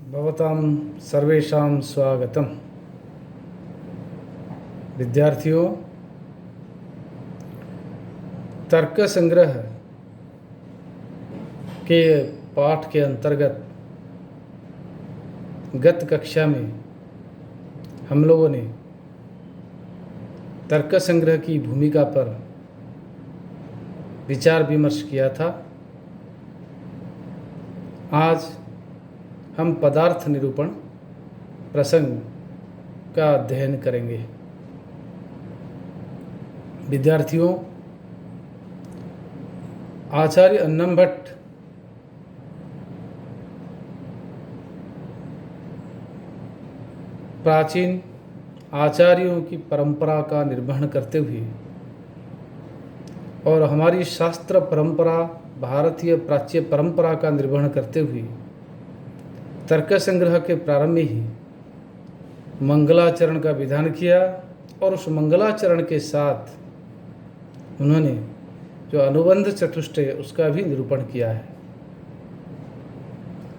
भवतां सर्वेषां स्वागतम्। विद्यार्थियों, तर्क संग्रह के पाठ के अंतर्गत गत कक्षा में हम लोगों ने तर्क संग्रह की भूमिका पर विचार विमर्श किया था। आज हम पदार्थ निरूपण प्रसंग का अध्ययन करेंगे। विद्यार्थियों, आचार्य अन्नम भट्ट प्राचीन आचार्यों की परंपरा का निर्वहन करते हुए और हमारी शास्त्र परंपरा, भारतीय प्राच्य परंपरा का निर्वहन करते हुए तर्क संग्रह के प्रारंभ में ही मंगलाचरण का विधान किया और उस मंगलाचरण के साथ उन्होंने जो अनुबंध चतुष्टय उसका भी निरूपण किया है।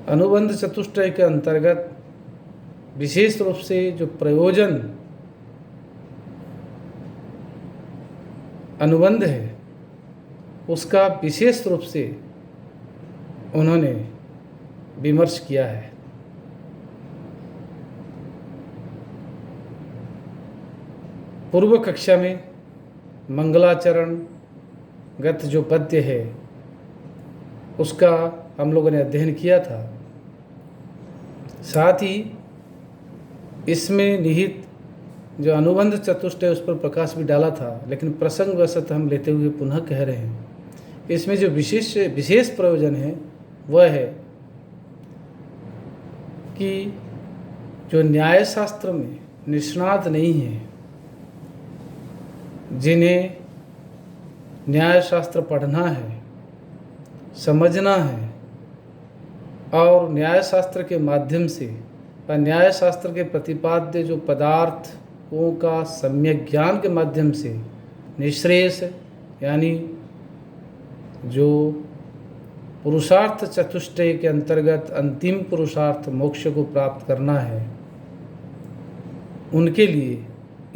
अनुबंध चतुष्टय के अंतर्गत विशेष रूप से जो प्रयोजन अनुबंध है उसका विशेष रूप से उन्होंने विमर्श किया है। पूर्व कक्षा में मंगलाचरण गत जो पद्य है उसका हम लोगों ने अध्ययन किया था। साथ ही इसमें निहित जो अनुबंध चतुष्टय उस पर प्रकाश भी डाला था, लेकिन प्रसंगवशत हम लेते हुए पुनः कह रहे हैं। इसमें जो विशेष प्रयोजन है वह है कि जो न्याय शास्त्र में निष्णात नहीं है, जिन्हें न्याय शास्त्र पढ़ना है, समझना है और न्याय शास्त्र के माध्यम से और न्याय शास्त्र के प्रतिपाद्य जो पदार्थों का सम्यक ज्ञान के माध्यम से निःश्रेयस यानी जो पुरुषार्थ चतुष्टय के अंतर्गत अंतिम पुरुषार्थ मोक्ष को प्राप्त करना है, उनके लिए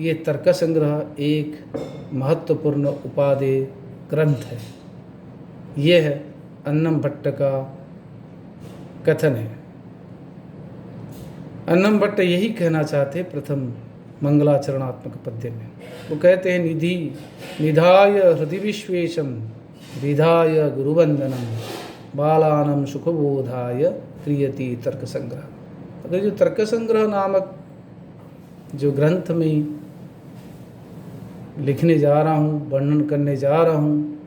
ये तर्क संग्रह एक महत्वपूर्ण उपादेय ग्रंथ है। यह अन्नम भट्ट का कथन है। अन्नम भट्ट यही कहना चाहते प्रथम मंगलाचरणात्मक पद्य में। वो कहते हैं, निधि निधाय हृदि विश्वेशम विधाय गुरुवंदनम बालानम सुखबोधाय क्रियति तर्क संग्रह। अगर जो तर्क संग्रह नामक जो ग्रंथ में लिखने जा रहा हूँ, वर्णन करने जा रहा हूँ,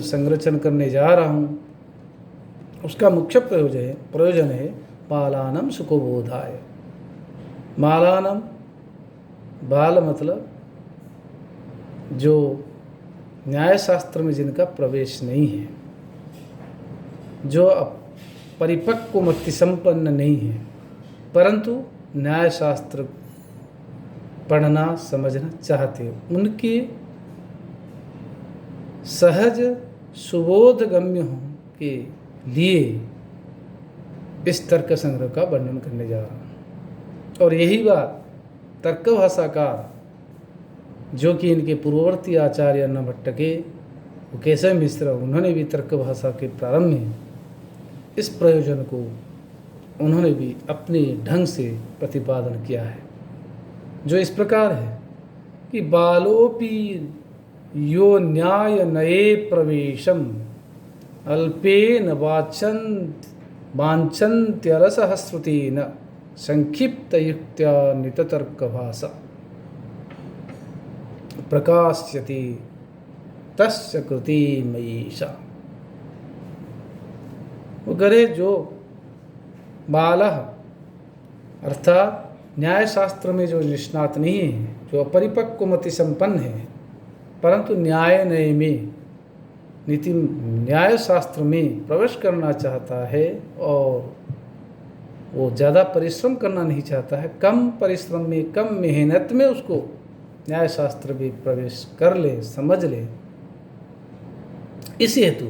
संरचन करने जा रहा हूँ, उसका मुख्य प्रयोजन है बालानम सुखबोधाय। बालानम, बाल मतलब जो न्याय शास्त्र में जिनका प्रवेश नहीं है, जो परिपक्व मति संपन्न नहीं है, परंतु न्याय शास्त्र पढ़ना समझना चाहते हैं, उनके सहज सुबोध गम्य हो के लिए इस तर्क संग्रह का वर्णन करने जा रहा हूँ। और यही बात तर्क भाषाकार जो कि इनके पूर्ववर्ती आचार्य अन्नम भट्ट के केशव मिश्र, उन्होंने भी तर्क भाषा के प्रारंभ में इस प्रयोजन को उन्होंने भी अपने ढंग से प्रतिपादन किया है, जो इस प्रकार है कि बालोपि यो न्याय नये प्रवेशम अल्पेन वांछन्त्यरसः श्रुतेन संक्षिप्तयुक्त्या निततर्कभाषा प्रकाश्यति तस्य कृति मयीषा। वो करे जो बालः अर्थात न्याय शास्त्र में जो निष्णात नहीं है, जो अपरिपक्व मति संपन्न है, परंतु न्याय में न्याय शास्त्र में प्रवेश करना चाहता है और वो ज़्यादा परिश्रम करना नहीं चाहता है, कम परिश्रम में कम मेहनत में उसको न्याय शास्त्र भी प्रवेश कर ले, समझ ले। इस हेतु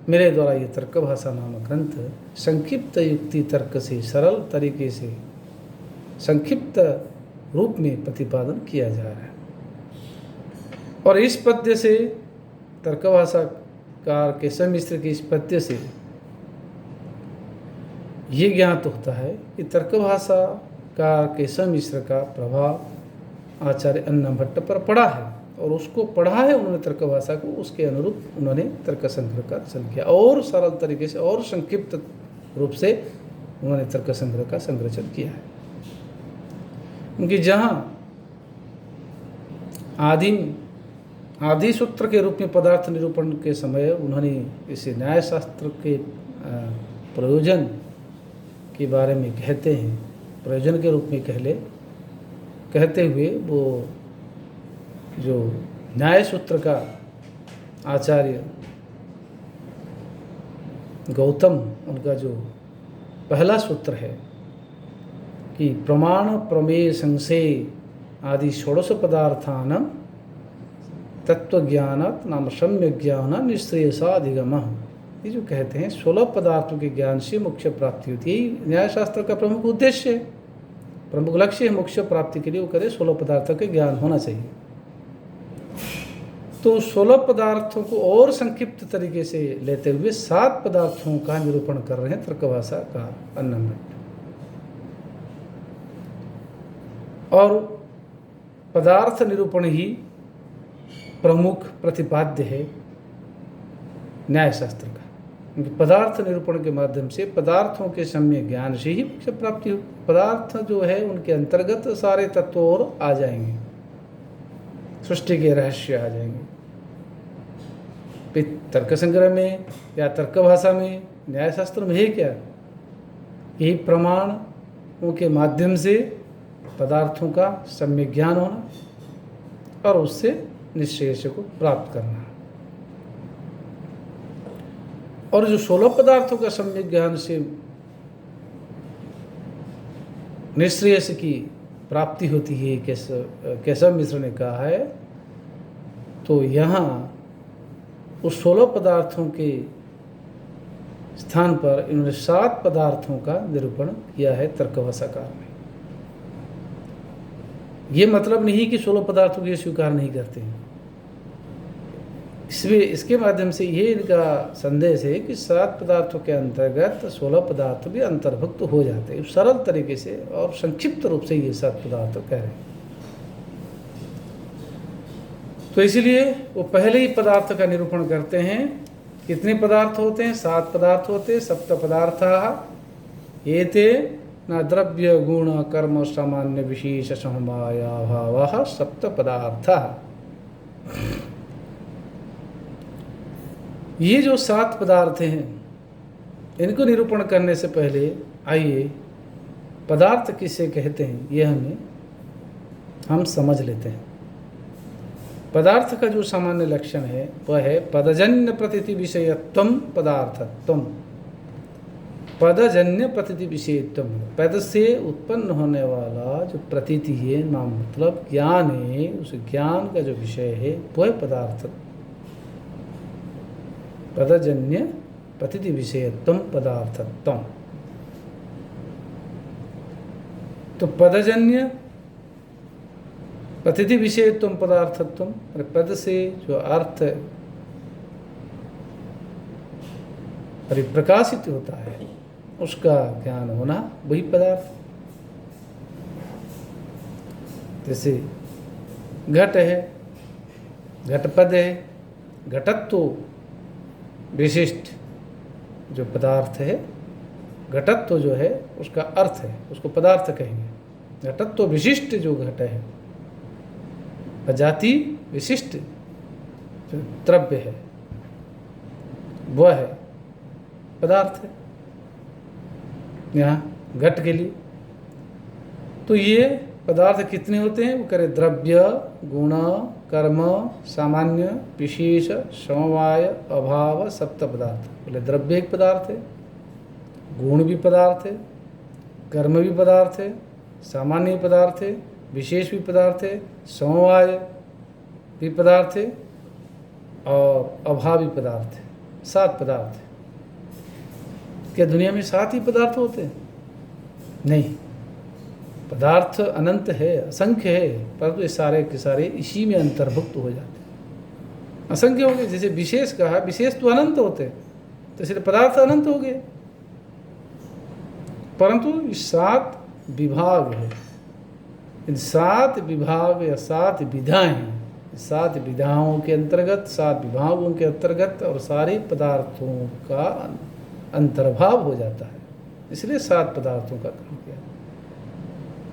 मेरे द्वारा ये तर्क भाषा नामक ग्रंथ संक्षिप्त युक्ति तर्क से सरल तरीके से संक्षिप्त रूप में प्रतिपादन किया जा रहा है। और इस पद्य से तर्क भाषाकार केशव मिश्र के इस पद्य से ये ज्ञात होता है कि तर्क भाषाकार केशव मिश्र का प्रभाव आचार्य अन्ना भट्ट पर पड़ा है, और उसको पढ़ा है उन्होंने तर्क भाषा को, उसके अनुरूप उन्होंने तर्क संग्रह का रचन किया और सरल तरीके से और संक्षिप्त रूप से उन्होंने तर्क संग्रह का संरचन किया है। क्योंकि जहाँ आदि सूत्र के रूप में पदार्थ निरूपण के समय उन्होंने इसे न्याय शास्त्र के प्रयोजन के बारे में कहते हैं, प्रयोजन के रूप में कहते हुए वो जो न्याय सूत्र का आचार्य गौतम, उनका जो पहला सूत्र है कि प्रमाण प्रमेय संशय आदि षोडश पदार्थान तत्वज्ञानात् नाम सम्यक ज्ञान निश्रेयसाधिगम, ये जो कहते हैं 16 पदार्थों के ज्ञान से मोक्ष प्राप्ति होती है। न्यायशास्त्र का प्रमुख उद्देश्य है, प्रमुख लक्ष्य है मोक्ष प्राप्ति के लिए वो करे 16 पदार्थों के ज्ञान होना चाहिए। तो 16 पदार्थों को और संक्षिप्त तरीके से लेते हुए 7 पदार्थों का निरूपण कर रहे हैं तर्क भाषा का अन्ना भट्ट। और पदार्थ निरूपण ही प्रमुख प्रतिपाद्य है न्यायशास्त्र का, क्योंकि पदार्थ निरूपण के माध्यम से पदार्थों के सम्यक ज्ञान से ही मोक्ष प्राप्ति हो। पदार्थ जो है उनके अंतर्गत सारे तत्व और आ जाएंगे, सृष्टि के रहस्य आ जाएंगे। तर्क संग्रह में या तर्क भाषा में न्यायशास्त्र में है क्या, यही प्रमाणों के माध्यम से पदार्थों का सम्यक ज्ञान होना और उससे निश्रेयस को प्राप्त करना। और जो 16 पदार्थों का सम्यक ज्ञान से निश्रेयस की प्राप्ति होती है, केशव मिश्र ने कहा है, तो यहाँ उस 16 पदार्थों के स्थान पर इन्होंने 7 पदार्थों का निरूपण किया है तर्क भाषाकार ने। ये मतलब नहीं कि 16 पदार्थों को स्वीकार नहीं करते हैं, इसके माध्यम से ये इनका संदेश है कि 7 पदार्थों के अंतर्गत 16 पदार्थ भी अंतर्भुक्त हो जाते हैं। सरल तरीके से और संक्षिप्त रूप से ये 7 पदार्थ कह रहे हैं। तो इसलिए वो पहले ही पदार्थ का निरूपण करते हैं। कितने पदार्थ होते हैं? 7 पदार्थ होते हैं। सप्त पदार्थ एते न द्रव्य गुण कर्म सामान्य विशेष समवाया भाव सप्त पदार्थ। ये जो 7 पदार्थ हैं, इनको निरूपण करने से पहले आइए पदार्थ किसे कहते हैं ये हम समझ लेते हैं। पदार्थ का जो सामान्य लक्षण है वह है पदजन्य प्रतीति विषयत्वम पदार्थत्वम। पदजन्य प्रतीति विषयत्वम, पद से उत्पन्न होने वाला जो प्रतीति है, नाम मतलब ज्ञान है, उस ज्ञान का जो विषय है वह पदार्थ। पदजन्य प्रतीति विषयत्वम पदार्थत्वम। तो पदजन्य प्रतीति विषयत्वम पदार्थत्वम, पद से जो अर्थ परिप्रकाशित होता है उसका ज्ञान होना वही पदार्थ। जैसे घट है, घटपद है, घटत्व विशिष्ट जो पदार्थ है, घटत्व जो है उसका अर्थ है, उसको पदार्थ कहेंगे। घटत्व विशिष्ट जो घट है, अजाति विशिष्ट जो द्रव्य है वह है पदार्थ है यहाँ घट के लिए। तो ये पदार्थ कितने होते हैं? वो करे द्रव्य गुण कर्म सामान्य विशेष समवाय अभाव सप्त पदार्थ। बोले द्रव्य एक पदार्थ है, गुण भी पदार्थ है, कर्म भी पदार्थ है, सामान्य पदार्थ है, विशेष भी पदार्थ है, समवाय भी पदार्थ है और अभाव भी पदार्थ है। 7 पदार्थ है। क्या दुनिया में 7 ही पदार्थ होते हैं? नहीं, पदार्थ अनंत है, असंख्य है, परंतु ये सारे के सारे इसी में अंतर्भुक्त हो जाते हैं। असंख्य हो गए, जैसे विशेष कहा, विशेष तो अनंत होते हैं, तो इसलिए पदार्थ अनंत हो गए। परंतु 7 विभाग है, इन 7 विभाग या 7 विधाएं हैं, 7 विधाओं के अंतर्गत, 7 विभागों के अंतर्गत और सारे पदार्थों का अंतर्भाव हो जाता है, इसलिए 7 पदार्थों का कहा गया।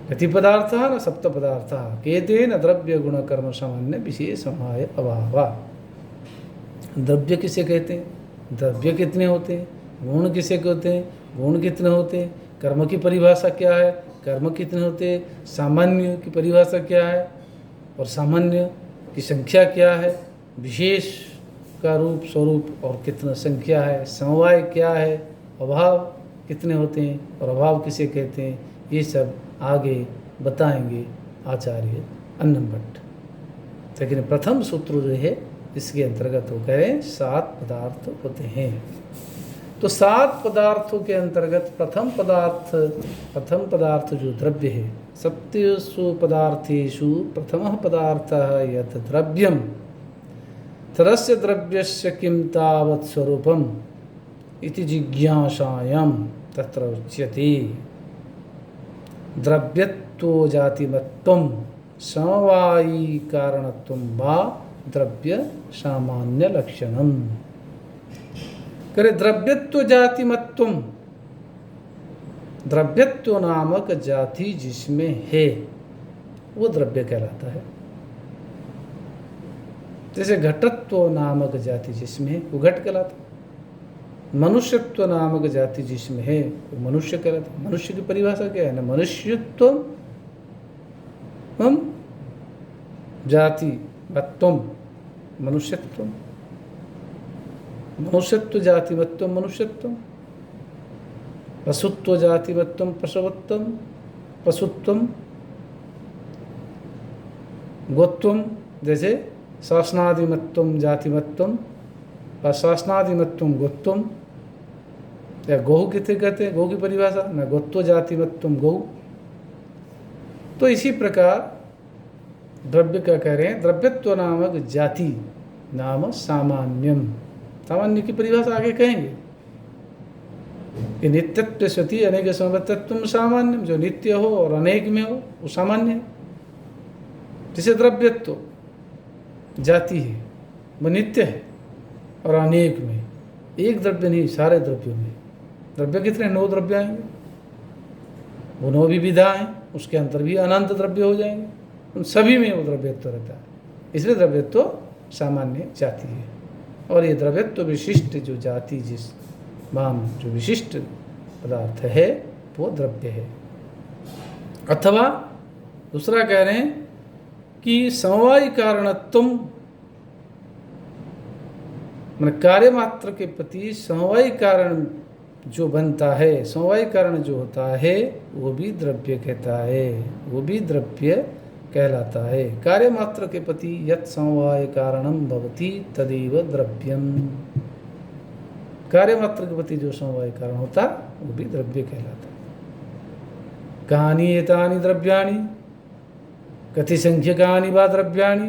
गति पदार्थ न सप्त पदार्थ केतेन द्रव्य गुण कर्म सामान्य विशेष समाय अभावा। द्रव्य किसे कहते हैं? द्रव्य कितने होते हैं? गुण किसे कहते हैं? गुण कितने होते हैं? कर्म की परिभाषा क्या है? कर्म कितने होते हैं? सामान्य की परिभाषा क्या है और सामान्य की संख्या क्या है? विशेष का रूप स्वरूप और कितना संख्या है? समवाय क्या है? अभाव कितने होते हैं और अभाव किसे कहते हैं? ये सब आगे बताएंगे आचार्य अन्नम भट्ट। लेकिन प्रथम सूत्र जो है इसके अंतर्गत वो कह रहे हैं 7 पदार्थ होते हैं। तो 7 पदार्थों के अंतर्गत प्रथम पदार्थ जो द्रव्य है, सप्तेषु पदार्थेषु प्रथमः पदार्थः यत् द्रव्यम तदस्य द्रव्यस्य किं तावत् स्वरूपम् इति जिज्ञासायां तत्र उच्यते। द्रव्यत्व जातिमत्वं समवायी कारणत्वं वा द्रव्य सामान्य लक्षणम। करे द्रव्यत्व जातिमत्वं, द्रव्यत्व नामक जाति जिसमें है वो द्रव्य कहलाता है। जैसे घटत्व नामक जाति जिसमें है वो घट कहलाता है। मनुष्यत्व नामक जाति जिसमें है वो मनुष्य कहलाता है। मनुष्य की परिभाषा क्या है ना? मनुष्यत्व हम जाति मत्वम मनुष्यत्व, मनुष्यत्व जाति मत्वम मनुष्यत्व, पशुत्व जाति मत्वम पशुत्वम पशुत्वम, गोत्वम जैसे शासनादिमत्वम जातिमत्वम शासनादिमत्वम गोत्वम, या गौ कितने कहते हैं? गौ की परिभाषा न गोत्व जातिमत्वम गौ। तो इसी प्रकार द्रव्य का कह रहे हैं द्रव्यत्व नामक जाति नाम सामान्यम। सामान्य की परिभाषा आगे कहेंगे कि नित्यत्व सती अनेक समवर्तत्व सामान्यम, जो नित्य हो और अनेक में हो वो सामान्य है। जैसे द्रव्यत्व जाति है वो नित्य है और अनेक में, एक द्रव्य नहीं सारे द्रव्यों में। द्रव्य कितने? 9 द्रव्य आएंगे, वो 9 भी विधा हैं, उसके अंतर भी अनंत द्रव्य हो जाएंगे, उन सभी में वो द्रव्यत्व रहता है। इसलिए द्रव्यत्व सामान्य जाति है। और ये द्रव्यत्व विशिष्ट जो जाति जिस माम जो विशिष्ट पदार्थ है वो द्रव्य है। अथवा दूसरा कह रहे हैं कि समवाय कारणत्व, मतलब कार्य मात्र के प्रति समवाय कारण जो बनता है, समवाय कारण जो होता है वो भी द्रव्य कहता है, वो भी द्रव्य कहलाता है। कार्य मात्र के प्रति यत् समवाय कारणम भवति तदेव द्रव्यम, कार्य मात्र के प्रति जो समवाय कारण होता वो भी द्रव्य कहलाता है। कहानी एतानि द्रव्याणि कति संख्यकानि वा द्रव्याणि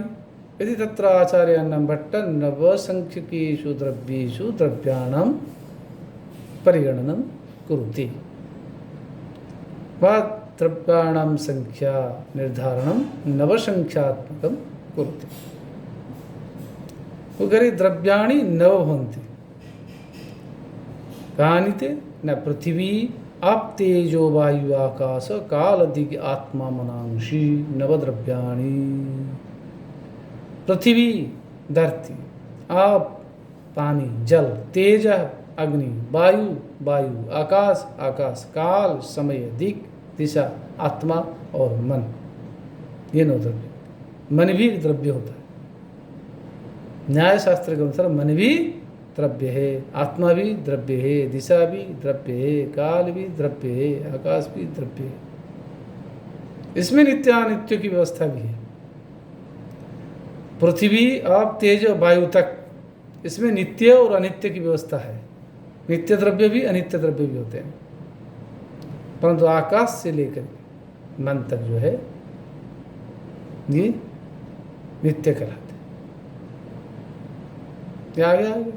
यदि तत्र आचार्यान्नं भट्ट नवसंख्यकेषु द्रव्येषु द्रव्याणां परिगणनं कुरुते वा द्रव्याणां संख्या निर्धारणं नवसंख्यात्मकं कुरुते। वो कहे द्रव्याणि नव भवन्ति, कानि ते न पृथिवी आप तेजो वायु आकाश काल दिग आत्मा मनांशी नवद्रव्याणि। पृथ्वी धरती, आप पानी जल, तेज अग्नि, वायु वायु, आकाश आकाश, काल समय, दिक दिशा, आत्मा और मन, ये 9 द्रव्य। मन भी एक द्रव्य होता है। न्याय शास्त्र के अनुसार मन भी द्रव्य है, आत्मा भी द्रव्य है, दिशा भी द्रव्य है, काल भी द्रव्य है, आकाश भी द्रव्य है। इसमें नित्यानित्य की व्यवस्था भी है। पृथ्वी आप तेज वायु तक इसमें नित्य और अनित्य की व्यवस्था है। नित्य द्रव्य भी अनित्य द्रव्य भी होते हैं, परंतु आकाश से लेकर मन तक जो है ये नित्य कहलाते हैं। क्या आगे आगे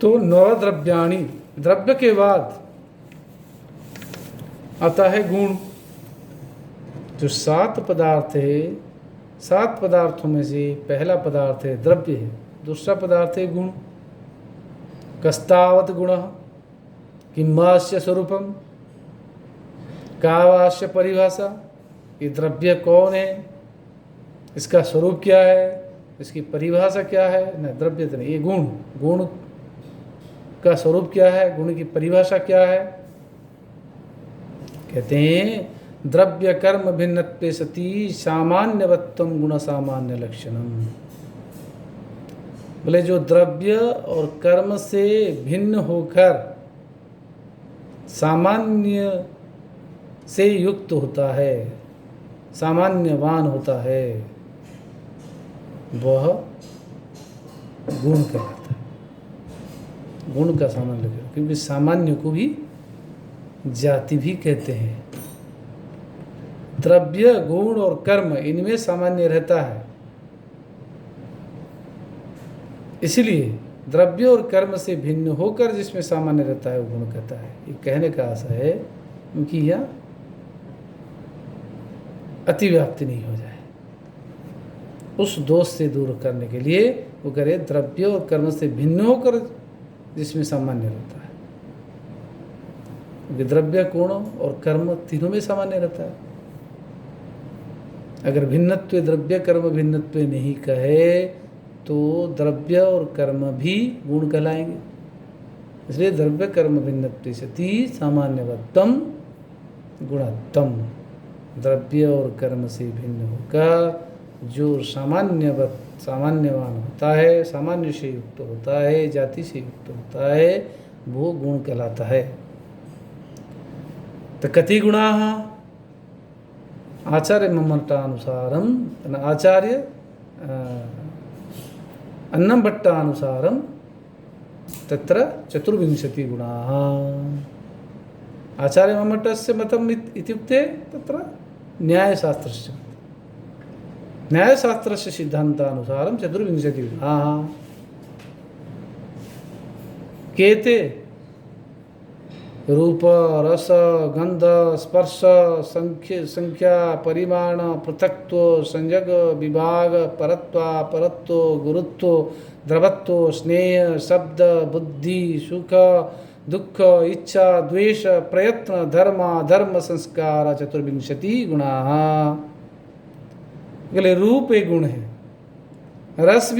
तो नवद्रव्याणी, द्रव्य के बाद आता है गुण। जो 7 पदार्थ है, 7 पदार्थों में से पहला पदार्थ है द्रव्य है, दूसरा पदार्थ है गुण। कस्तावत गुण किम्वास्य स्वरूपम, कावास्य परिभाषा। ये द्रव्य कौन है, इसका स्वरूप क्या है, इसकी परिभाषा क्या है। न द्रव्य तो नहीं, ये गुण, गुण का स्वरूप क्या है, गुण की परिभाषा क्या है। कहते हैं द्रव्य कर्म भिन्नत्वे सति सामान्यवत्वम गुण सामान्य लक्षणम। बोले जो द्रव्य और कर्म से भिन्न होकर सामान्य से युक्त होता है, सामान्यवान होता है, वह गुण कहलाता है। गुण का सामान्य लक्षण, क्योंकि सामान्य को भी जाति भी कहते हैं। द्रव्य, गुण और कर्म इनमें सामान्य रहता है, इसलिए द्रव्य और कर्म से भिन्न होकर जिसमें सामान्य रहता है वो गुण कहता है। ये कहने का आशा है क्योंकि यह अतिव्याप्ति नहीं हो जाए, उस दोष से दूर करने के लिए वो करे द्रव्य और कर्म से भिन्न होकर जिसमें सामान्य रहता है। क्योंकि द्रव्य, गुण और कर्म तीनों में सामान्य रहता है। अगर भिन्नत्व द्रव्य कर्म भिन्नत्व नहीं कहे तो द्रव्य और कर्म भी गुण कहलाएंगे। इसलिए द्रव्य कर्म भिन्नत्व सति सामान्यवत्तम गुणत्तम। द्रव्य और कर्म से भिन्न होकर जो सामान्यवान होता है, सामान्य से युक्त होता है, जाति से युक्त होता है, वो गुण कहलाता है। तो कति गुणा आचार्य ममटानुसारम, आचार्य अन्नभट्टानुसारम तत्र 24 गुणाः। आचार्य मम्मटस्य मतम् इत्युक्ते तत्र न्यायशास्त्रस्य, न्यायशास्त्रस्य सिद्धान्तानुसारं 24 गुणाः। केते रूप, रस, गंध, स्पर्श, संख्या, परिमाण, पृथक्त्व, संयोग, विभाग, परत्व, परत्व, गुरुत्व, द्रवत्व, स्नेह, शब्द, बुद्धि, सुख, दुख, इच्छा, द्वेष, प्रयत्न, धर्म, अधर्म, संस्कार 24 गुणाः। रूप एक गुण है, रस